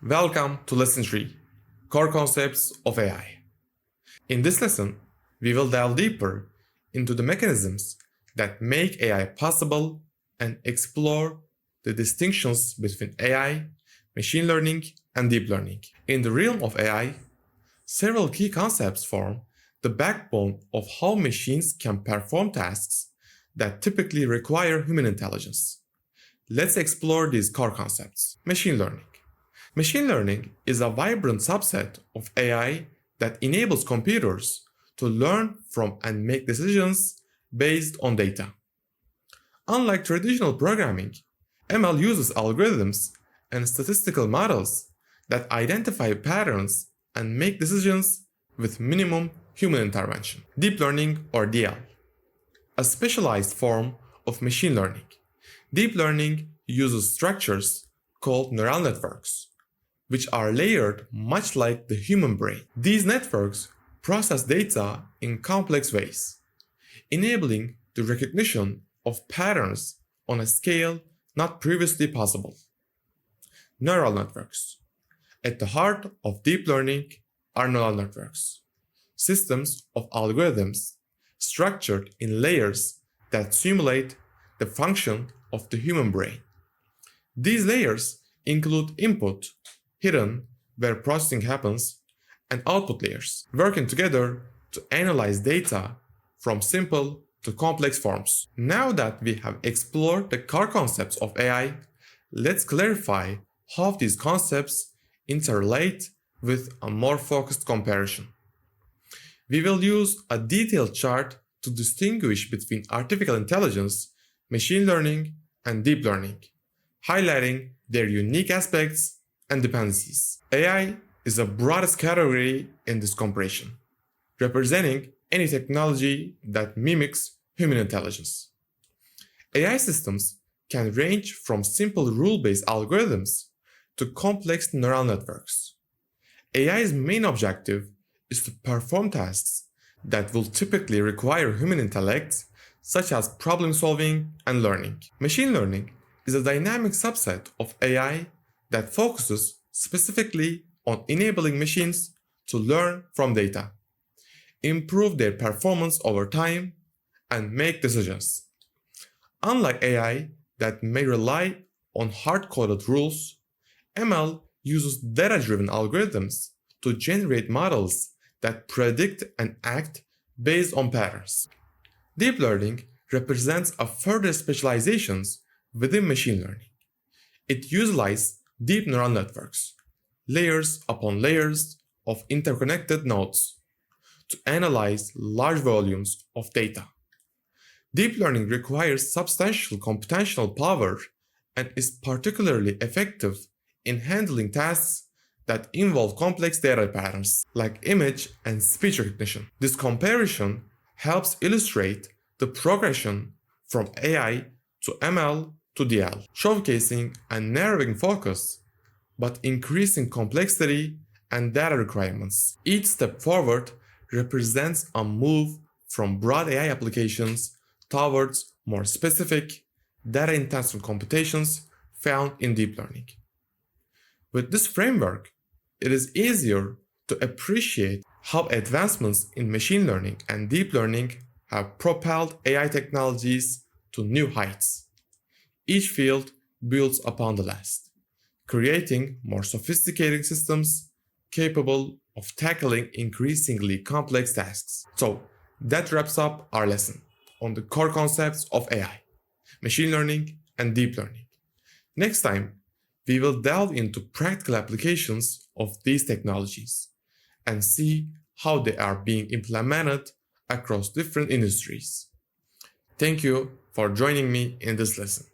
Welcome to Lesson 3, Core Concepts of AI. In this lesson, we will delve deeper into the mechanisms that make AI possible and explore the distinctions between AI, machine learning, and deep learning. In the realm of AI, several key concepts form the backbone of how machines can perform tasks that typically require human intelligence. Let's explore these core concepts. Machine learning. Machine learning is a vibrant subset of AI that enables computers to learn from and make decisions based on data. Unlike traditional programming, ML uses algorithms and statistical models that identify patterns and make decisions with minimum human intervention. Deep learning or DL, a specialized form of machine learning. Deep learning uses structures called neural networks, which are layered much like the human brain. These networks process data in complex ways, enabling the recognition of patterns on a scale not previously possible. Neural networks. At the heart of deep learning are neural networks, systems of algorithms structured in layers that simulate the function of the human brain. These layers include input, hidden, where processing happens, and output layers, working together to analyze data from simple to complex forms. Now that we have explored the core concepts of AI, let's clarify how these concepts interrelate with a more focused comparison. We will use a detailed chart to distinguish between artificial intelligence, machine learning, and deep learning, highlighting their unique aspects and dependencies. AI is the broadest category in this comparison, representing any technology that mimics human intelligence. AI systems can range from simple rule-based algorithms to complex neural networks. AI's main objective is to perform tasks that will typically require human intellect, such as problem solving and learning. Machine learning is a dynamic subset of AI that focuses specifically on enabling machines to learn from data, improve their performance over time, and make decisions. Unlike AI that may rely on hard-coded rules, ML uses data-driven algorithms to generate models that predict and act based on patterns. Deep learning represents a further specialization within machine learning. It utilizes deep neural networks, layers upon layers of interconnected nodes, to analyze large volumes of data. Deep learning requires substantial computational power and is particularly effective in handling tasks that involve complex data patterns, like image and speech recognition. This comparison helps illustrate the progression from AI to ML to DL, showcasing a narrowing focus, but increasing complexity and data requirements. Each step forward represents a move from broad AI applications towards more specific, data-intensive computations found in deep learning. With this framework, it is easier to appreciate how advancements in machine learning and deep learning have propelled AI technologies to new heights. Each field builds upon the last, creating more sophisticated systems capable of tackling increasingly complex tasks. So that wraps up our lesson on the core concepts of AI, machine learning, and deep learning. Next time, we will delve into practical applications of these technologies and see how they are being implemented across different industries. Thank you for joining me in this lesson.